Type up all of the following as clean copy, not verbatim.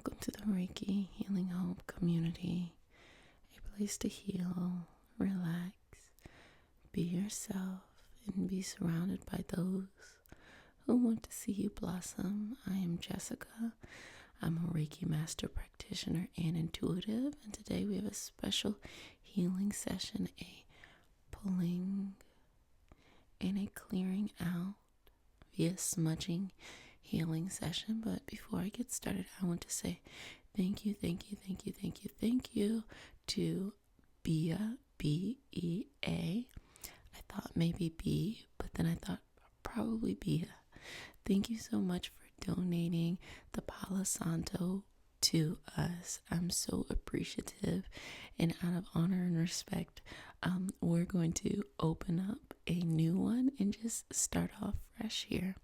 Welcome to the Reiki Healing Hope community, a place to heal, relax, be yourself, and be surrounded by those who want to see you blossom. I am Jessica. I'm a Reiki Master Practitioner and Intuitive, and today we have a special healing session, a pulling and a clearing out via smudging healing session. But before I get started, I want to say thank you to Bea, B-E-A. I thought maybe B, but then I thought probably Bea. Thank you so much for donating the Palo Santo to us. I'm so appreciative, and out of honor and respect, we're going to open up a new one and just start off fresh here.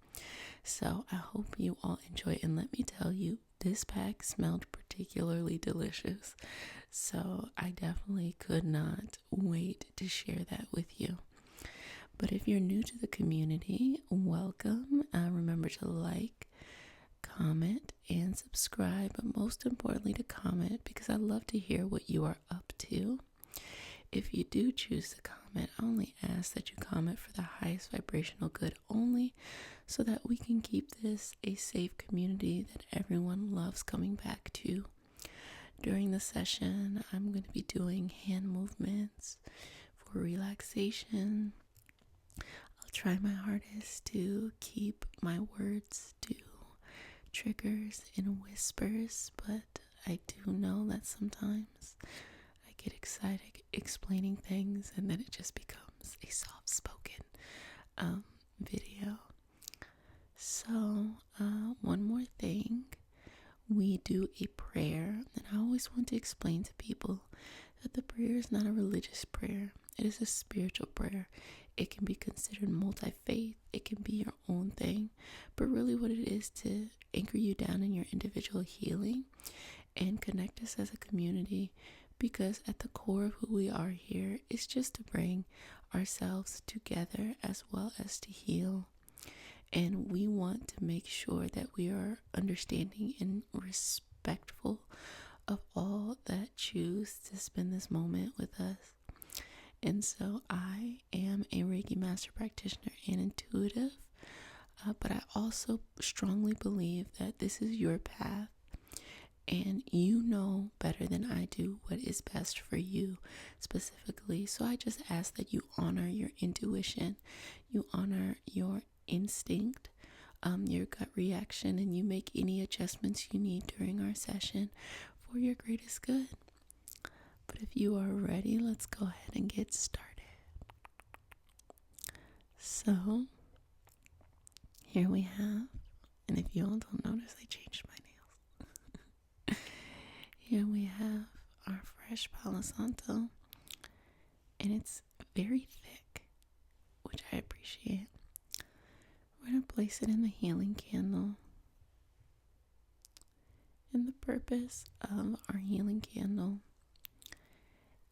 So I hope you all enjoy, and let me tell you, this pack smelled particularly delicious. So I definitely could not wait to share that with you. But if you're new to the community, welcome. Remember to like, comment, and subscribe, but most importantly to comment, because I love to hear what you are up to. If you do choose to comment, I only ask that you comment for the highest vibrational good only, so that we can keep this a safe community that everyone loves coming back to. During the session, I'm going to be doing hand movements for relaxation. I'll try my hardest to keep my words to triggers and whispers, but I do know that sometimes I get excited explaining things and then it just becomes a soft-spoken video. So, one more thing. We do a prayer, and I always want to explain to people that the prayer is not a religious prayer. It is a spiritual prayer. It can be considered multi-faith. It can be your own thing. But really what it is to anchor you down in your individual healing and connect us as a community, because at the core of who we are here is just to bring ourselves together as well as to heal. And we want to make sure that we are understanding and respectful of all that choose to spend this moment with us. And so I am a Reiki Master Practitioner and Intuitive, but I also strongly believe that this is your path, and you know better than I do what is best for you specifically. So I just ask that you honor your intuition, you honor your instinct, your gut reaction, and you make any adjustments you need during our session for your greatest good. But if you are ready, let's go ahead and get started. So here we have, and if you all don't notice, I changed my nails. Here we have our fresh Palo Santo, and it's very thick, which I appreciate. We're going to place it in the healing candle. And the purpose of our healing candle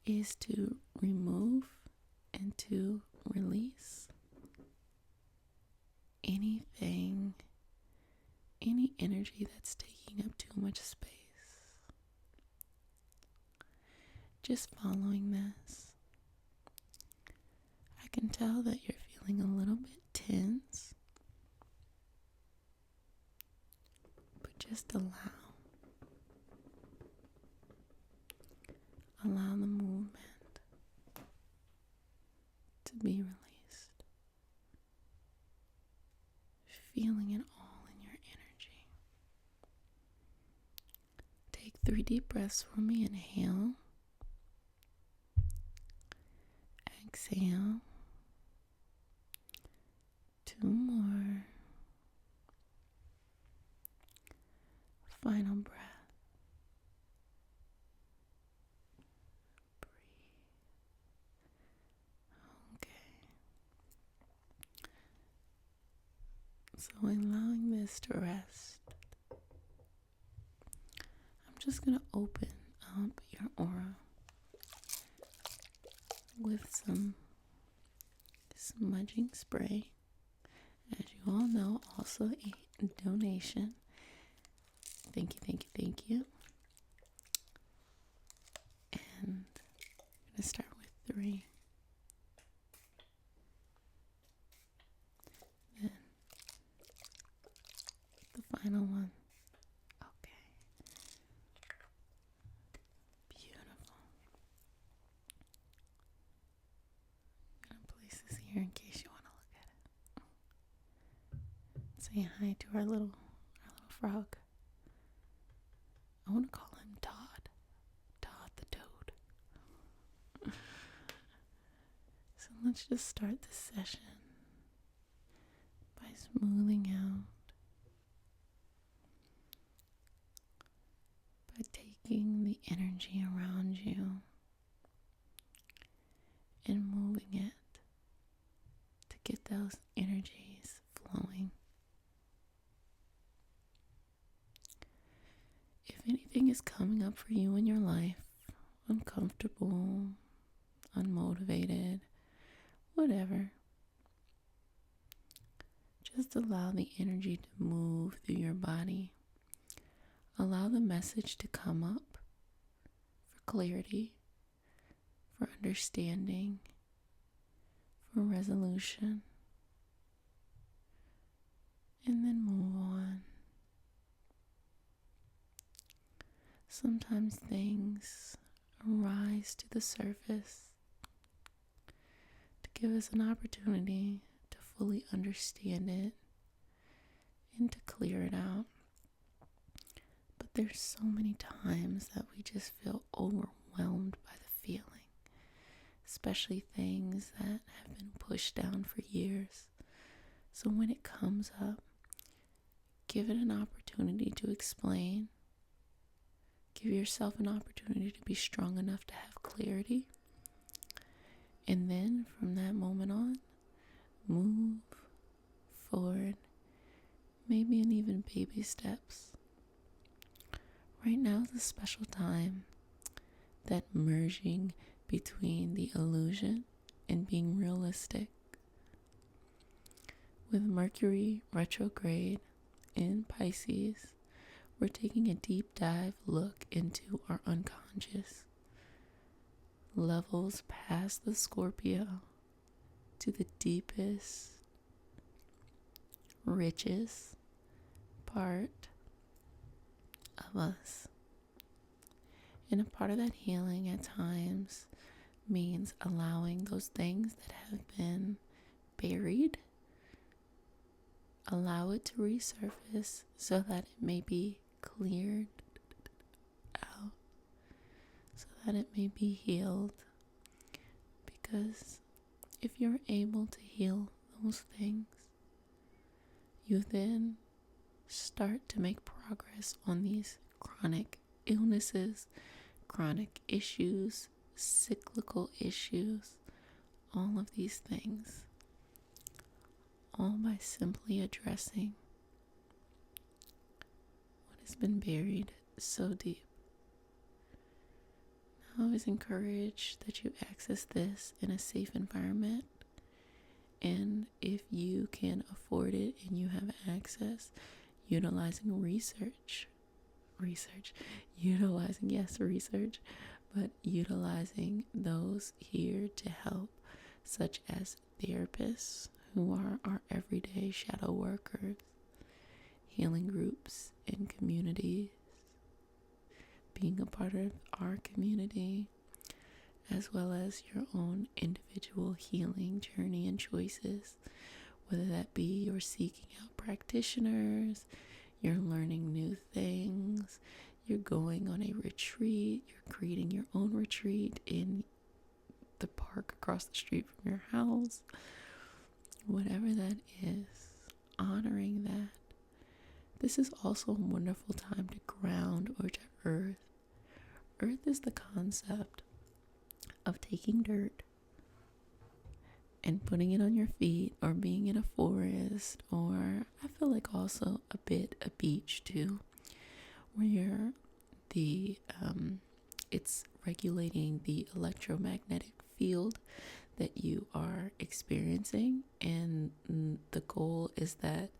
is to remove and to release anything, any energy that's taking up too much space. Just following this, I can tell that you're feeling a little bit tense. Just allow the movement to be released, feeling it all in your energy. Take 3 deep breaths for me. Inhale, exhale, 2 more. Final breath. Breathe. Okay. So allowing this to rest, I'm just going to open up your aura with some smudging spray. As you all know, also a donation. Thank you, thank you, thank you. And I'm going to start with 3. Then the final one. Okay. Beautiful. I'm going to place this here in case you want to look at it. Say hi to our little frog. I want to call him Todd. Todd the toad. So let's just start this session by smoothing out, by taking the energy around you and moving it to get those energies flowing. If anything is coming up for you in your life, uncomfortable, unmotivated, whatever, just allow the energy to move through your body. Allow the message to come up for clarity, for understanding, for resolution, and then move on. Sometimes things rise to the surface to give us an opportunity to fully understand it and to clear it out. But there's so many times that we just feel overwhelmed by the feeling, especially things that have been pushed down for years. So when it comes up, give it an opportunity to explain. Give yourself an opportunity to be strong enough to have clarity. And then from that moment on, move forward, maybe in even baby steps. Right now is a special time that merging between the illusion and being realistic. With Mercury retrograde in Pisces, we're taking a deep dive look into our unconscious, levels past the Scorpio to the deepest, richest part of us. And a part of that healing at times means allowing those things that have been buried, allow it to resurface so that it may be cleared out, so that it may be healed. Because if you're able to heal those things, you then start to make progress on these chronic illnesses, chronic issues, cyclical issues, all of these things, all by simply addressing what has been buried so deep. I always encourage that you access this in a safe environment, and if you can afford it and you have access, utilizing research, but utilizing those here to help, such as therapists who are our everyday shadow workers, healing groups and communities, being a part of our community, as well as your own individual healing journey and choices, whether that be you're seeking out practitioners, you're learning new things, you're going on a retreat, you're creating your own retreat in the park across the street from your house, whatever that is, honoring that. This is also a wonderful time to ground or to earth. Earth is the concept of taking dirt and putting it on your feet, or being in a forest, or I feel like also a bit a beach too, where it's regulating the electromagnetic field that you are experiencing, and the goal is that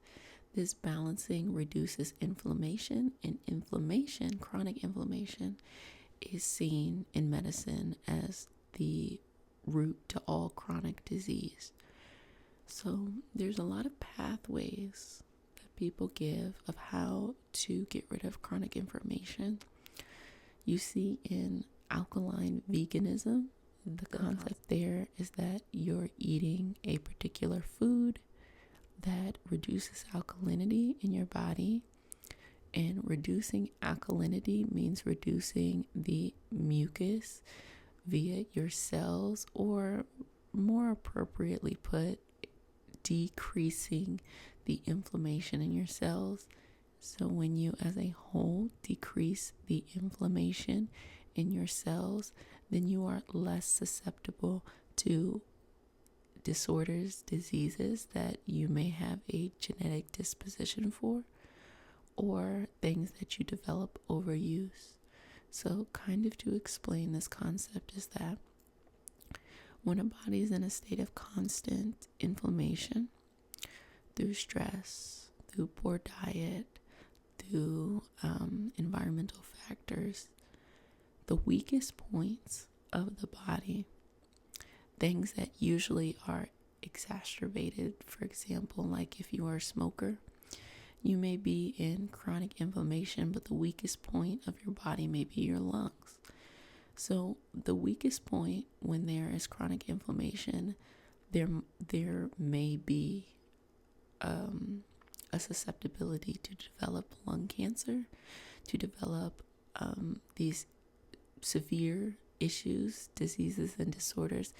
This balancing reduces inflammation, and inflammation, chronic inflammation, is seen in medicine as the root to all chronic disease. So there's a lot of pathways that people give of how to get rid of chronic inflammation. You see in alkaline veganism, the concept there is that you're eating a particular food that reduces alkalinity in your body. And reducing alkalinity means reducing the mucus via your cells, or more appropriately put, decreasing the inflammation in your cells. So when you as a whole decrease the inflammation in your cells, then you are less susceptible to disorders, diseases that you may have a genetic disposition for, or things that you develop overuse. So kind of to explain this concept is that when a body is in a state of constant inflammation through stress, through poor diet, through environmental factors, the weakest points of the body, things that usually are exacerbated, for example, like if you are a smoker, you may be in chronic inflammation, but the weakest point of your body may be your lungs. So the weakest point when there is chronic inflammation, there may be a susceptibility to develop lung cancer, to develop these severe issues, diseases, and disorders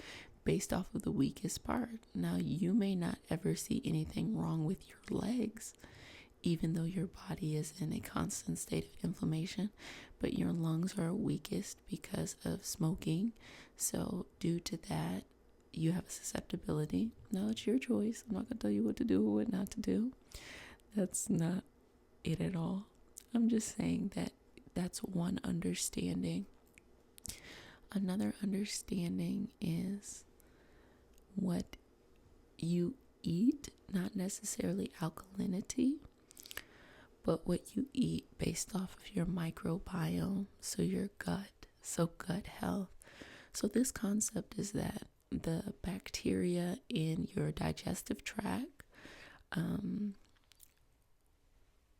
based off of the weakest part. Now, you may not ever see anything wrong with your legs, even though your body is in a constant state of inflammation, but your lungs are weakest because of smoking. So due to that, you have a susceptibility. Now, it's your choice. I'm not going to tell you what to do or what not to do. That's not it at all. I'm just saying that that's one understanding. Another understanding is what you eat, not necessarily alkalinity, but what you eat based off of your microbiome, so your gut, so gut health. So this concept is that the bacteria in your digestive tract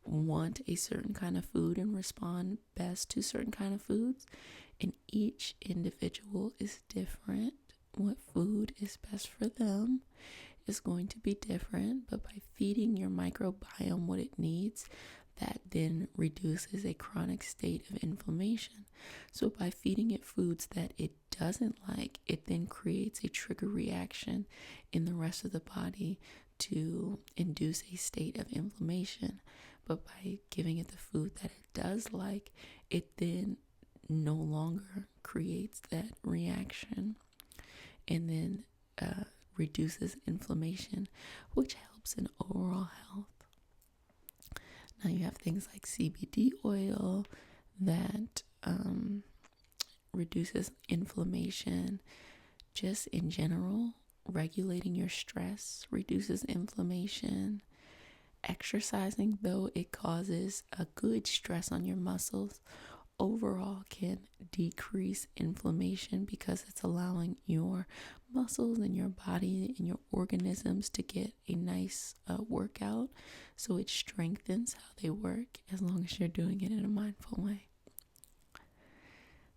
want a certain kind of food and respond best to certain kind of foods, and each individual is different. What food is best for them is going to be different, but by feeding your microbiome what it needs, that then reduces a chronic state of inflammation. So by feeding it foods that it doesn't like, it then creates a trigger reaction in the rest of the body to induce a state of inflammation. But by giving it the food that it does like, it then no longer creates that reaction, and then reduces inflammation, which helps in overall health. Now you have things like CBD oil that reduces inflammation. Just in general, regulating your stress reduces inflammation. Exercising, though it causes a good stress on your muscles, overall can decrease inflammation because it's allowing your muscles and your body and your organisms to get a nice workout. So it strengthens how they work as long as you're doing it in a mindful way.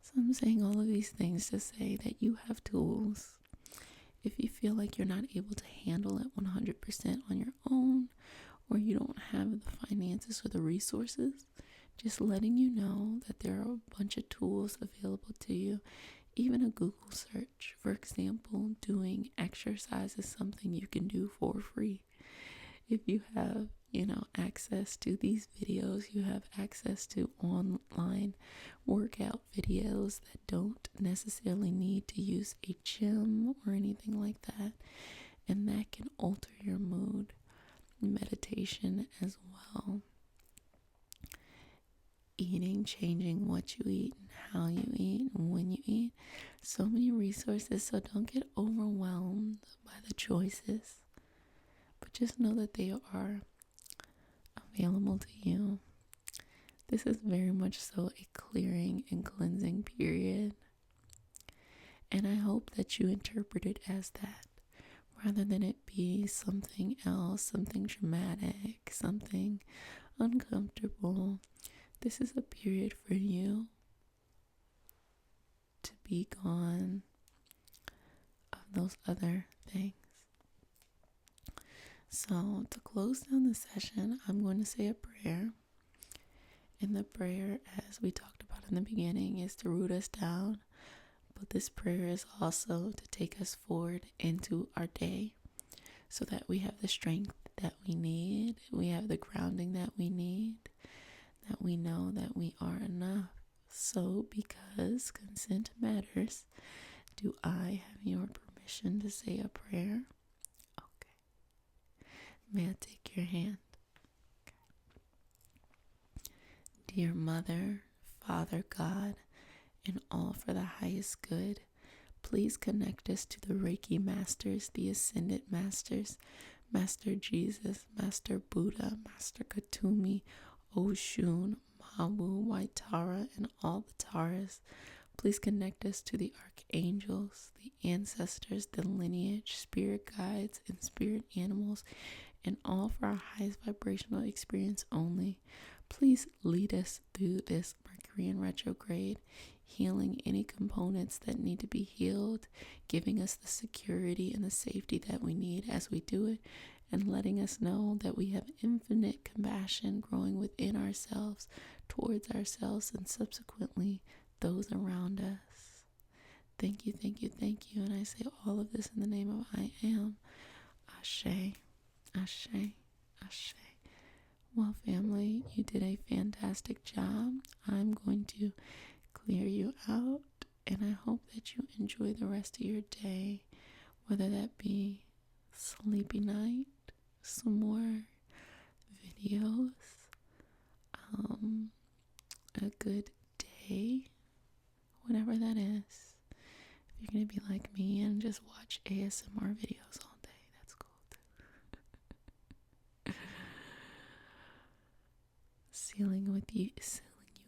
So I'm saying all of these things to say that you have tools. If you feel like you're not able to handle it 100% on your own, or you don't have the finances or the resources, just letting you know that there are a bunch of tools available to you. Even a Google search, for example, doing exercise is something you can do for free. If you have, access to these videos, you have access to online workout videos that don't necessarily need to use a gym or anything like that. And that can alter your mood. Meditation as well. Eating, changing what you eat and how you eat and when you eat. So many resources, so don't get overwhelmed by the choices. But just know that they are available to you. This is very much so a clearing and cleansing period. And I hope that you interpret it as that, rather than it be something else, something dramatic, something uncomfortable. This is a period for you to be gone of those other things. So, to close down the session, I'm going to say a prayer. And the prayer, as we talked about in the beginning, is to root us down. But this prayer is also to take us forward into our day so that we have the strength that we need, we have the grounding that we need, that we know that we are enough. So, because consent matters, do I have your permission to say a prayer? Okay. May I take your hand? Okay. Dear Mother, Father God, and all for the highest good, please connect us to the Reiki Masters, the Ascended Masters, Master Jesus, Master Buddha, Master Katumi, Oshun, Mawu, Waitara, and all the Taras. Please connect us to the archangels, the ancestors, the lineage, spirit guides, and spirit animals, and all for our highest vibrational experience only. Please lead us through this Mercury retrograde, healing any components that need to be healed, giving us the security and the safety that we need as we do it, and letting us know that we have infinite compassion growing within ourselves, towards ourselves, and subsequently those around us. Thank you, thank you, thank you. And I say all of this in the name of I am. Ashe, Ashe, Ashe. Well, family, you did a fantastic job. I'm going to clear you out, and I hope that you enjoy the rest of your day, whether that be sleepy night, some more videos, a good day, whatever that is. If you're gonna be like me and just watch ASMR videos all day, that's cool too. Sealing you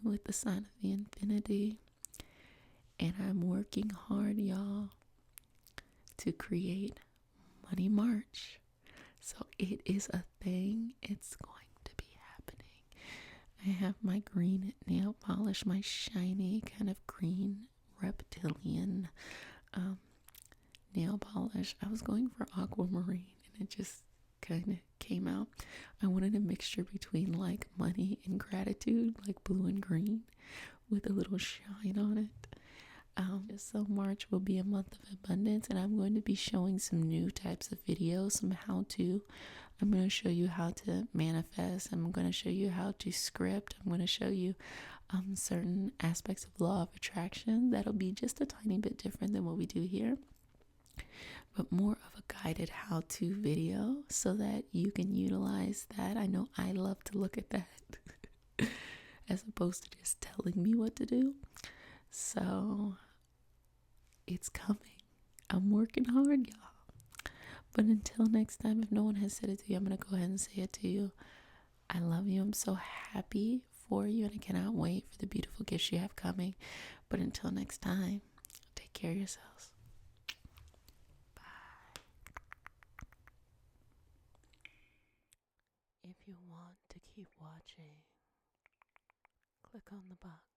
with the sign of the infinity. And I'm working hard, y'all, to create Money March. So it is a thing. It's going to be happening. I have my green nail polish, my shiny kind of green reptilian nail polish. I was going for aquamarine and it just kind of came out. I wanted a mixture between like money and gratitude, like blue and green with a little shine on it. So March will be a month of abundance, and I'm going to be showing some new types of videos, some how-to. I'm going to show you how to manifest. I'm going to show you how to script. I'm going to show you certain aspects of law of attraction that'll be just a tiny bit different than what we do here, but more of a guided how-to video so that you can utilize that. I know I love to look at that as opposed to just telling me what to do. So it's coming. I'm working hard, y'all. But until next time, if no one has said it to you, I'm going to go ahead and say it to you. I love you. I'm so happy for you, and I cannot wait for the beautiful gifts you have coming. But until next time, take care of yourselves. Bye. If you want to keep watching, click on the box